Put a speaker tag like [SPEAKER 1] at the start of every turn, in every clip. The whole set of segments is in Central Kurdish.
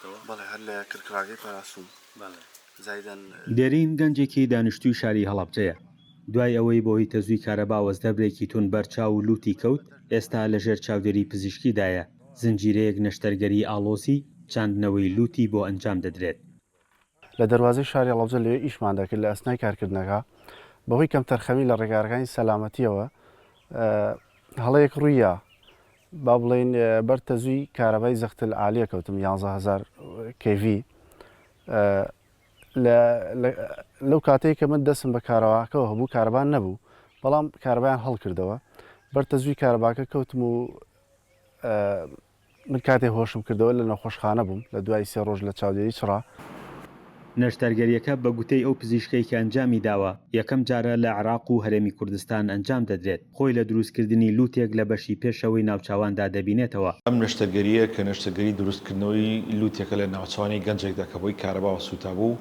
[SPEAKER 1] دەکاتەوە
[SPEAKER 2] بەڵێ هەر لە کرکراگەی پاراسوم زایدەن
[SPEAKER 3] دێرین گەنجێکی دانیشتووی شاری هەڵەبجەیە. دوای ئەوەی بۆی تەزووی کارەبا وەزدەبرێکی تون بەرچاو و لوتی کەوت، ئێستا لەژێر چاودێری پزیشکیدایە. زنجیرەیەک نەشتەرگەری ئاڵۆسی چاندنەوەی لوتی بۆ ئەنجام دەدرێت.
[SPEAKER 2] لە دەواازەی شاری هەڵەبجە لێ ئیشمان دەکرد لە ئەسنای کارکردنەکە بەهۆی کەم تەرخەمی لە ڕێگارەکانی سەلامەتیەوە هەڵەیەک ڕوویە با بڵێن بەر تەزووی کارەبای زەختل عالیە کەوتم 11,000 KV لەو کاتەیە کە من دەستم بە کارەواکەوە هەبوو کارەبان نەبوو بەڵام کارەبایان هەڵکردەوە بەر تەزووی کارەباکە کەوتم و من کاتێ هۆشم کردەوە لە نەخۆشخانە بووم لە دوای 3 ڕۆژ لە چاودێری چڕا.
[SPEAKER 3] نەشتەرگەریەکە بە گوتەی ئەو پزیشکەی کە ئەنجامی داوە یەکەم جارە لە عێراق و هەرێمی کوردستان ئەنجام دەدرێت. خۆی لە دروستکردنی لوتێک لە بەشی پێشەوەی ناوچاواندا دەبینێتەوە.
[SPEAKER 1] ئەم نەشتەرگەریە کە نەشتەرگەری دروستکردنەوەی لوتێکە لە ناوچوانی گەنجێکدا کە بۆی کارەباوە سوتا بوو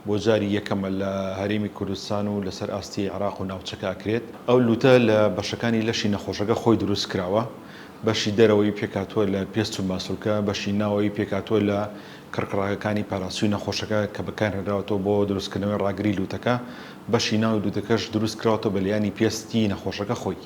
[SPEAKER 1] بۆ جاری یەکەمە لە هەرێمی کوردستان و لەسەر ئاستی عێراق و ناوچەکە ئەکرێت. ئەو لوتە لە بەشەکانی لەشی نەخۆشەکە خۆی دروست کراوە، بەشی دەرەوەی پێکاتوە لە پێست و ماسوولکە، بەشی ناوەوەی پێکاتوە لە کڕکڕاکەکانی پاراسووی نەخۆشەکە کە بەکارهێنراوەتەوە بۆ دروستکردنەوەی ڕاگری لوتەکە، بەشی ناوی لوتەکەش دروست کراوەتەوە بە لایەنی پێستی نەخۆشەکە خۆی.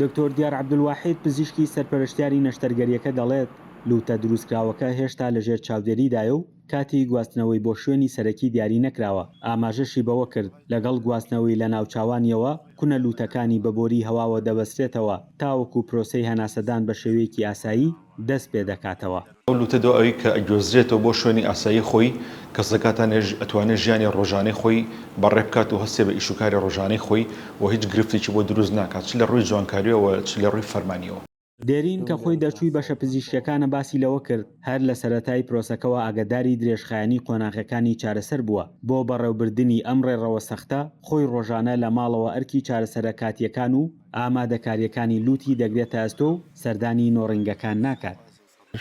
[SPEAKER 3] دکتۆر دیار عەبدولواحید پزیشکی سەرپەرشتیاری نەشتەرگەریەکە دەڵێت لوتە دروستکراوەکە هێشتا لەژێر چاودێریدایە و کاتی گواستنەوەی بۆ شوێنی سەرەکی دیاری نەکراوە. ئاماژەشی بەوە کرد لەگەڵ گواستنەوەی لە ناوچاوانیەوە کونە لوتەکانی بەبۆری هەواوە دەبەسترێتەوە تاوەکو پرۆسەی هەناسەدان بە شێوەیەکی ئاسایی دەست پێ دەکاتەوە.
[SPEAKER 1] ئەو لوتە دۆ ئەوەی کە ئەگوێزرێتەوە بۆ شوێنی ئاسایی خۆی کەسەکاتانێژ ئەتوانێت ژیانی ڕۆژانەی خۆی بەڕێ بکات و هەستێ بە ئیشوکاری ڕۆژانەی خۆی و هیچ گرفتێکی بۆ دروست ناکات، چ لە ڕووی جوانکاریەوە چ لە ڕووی فەرمانیەوە.
[SPEAKER 3] دێرین کە خۆی دەرچووی بەشە پزیشکیەکانە باسی لەوە کرد هەر لە سەرەتای پرۆسەکەەوە ئاگداری درێژخایەنی قۆناغەکانی چارەسەر بووە. بۆ بەڕێوەبردننی ئەم ڕێڕەوە سەختە خۆی ڕۆژانە لە ماڵەوە ئەرکی چارەسەرەکاتیەکان و ئامادەکاریەکانی لوتی دەگرێتە ئەستۆ و سەردانی نۆڕنگەکان ناکات.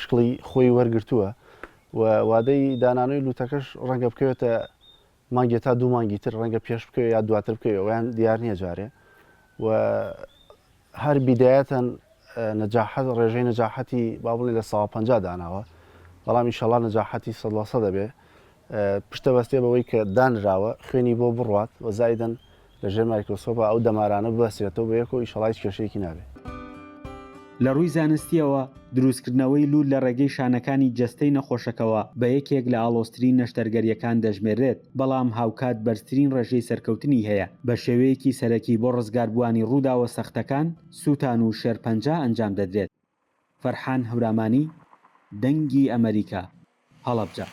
[SPEAKER 2] شکڵی خۆی وەرگرتووە و وادەی دانانەوەی لوتەکەش ڕەنگە بکەوێتە مانگێ تا 2 مانگی تر ڕەنگە پێش بکەوێت یا دواتر بکەوێت ئەویان دیار نییە جارێ و هەر بیدایەتەن نەجاحەت ڕێژەی نەجاحەتی با بڵێ لە 150 داناوە بەڵام ئینشەڵا نەجاحەتی 100% دەبێ پشتە بەستێ بەوەی کە دانراوە خوێنی بۆ بڕوات و زایدەن لەژێر مایکرۆسکۆپە ئەو دەمارانە ببەستێتەوە بە یەک و ئینشەڵا هیچ کێشەیەکی نابێت.
[SPEAKER 3] لە ڕووی زانستیەوە دروستکردنەوەی لوت لە ڕێگەی شانەکانی جەستەی نەخۆشەکەوە بە یەکێک لە ئاڵۆزترین نەشتەرگەریەکان دەژمێرێت بەڵام هاوکات بەرزترین ڕێژەی سەرکەوتنی هەیە. بە شێوەیەکی سەرەکی بۆ ڕزگاربووانی ڕووداوە سەختەکان سووتان و شێرپەنجە ئەنجام دەدرێت. فەرحان هەورامانی، دەنگی ئەمریکا، هەڵەبجە.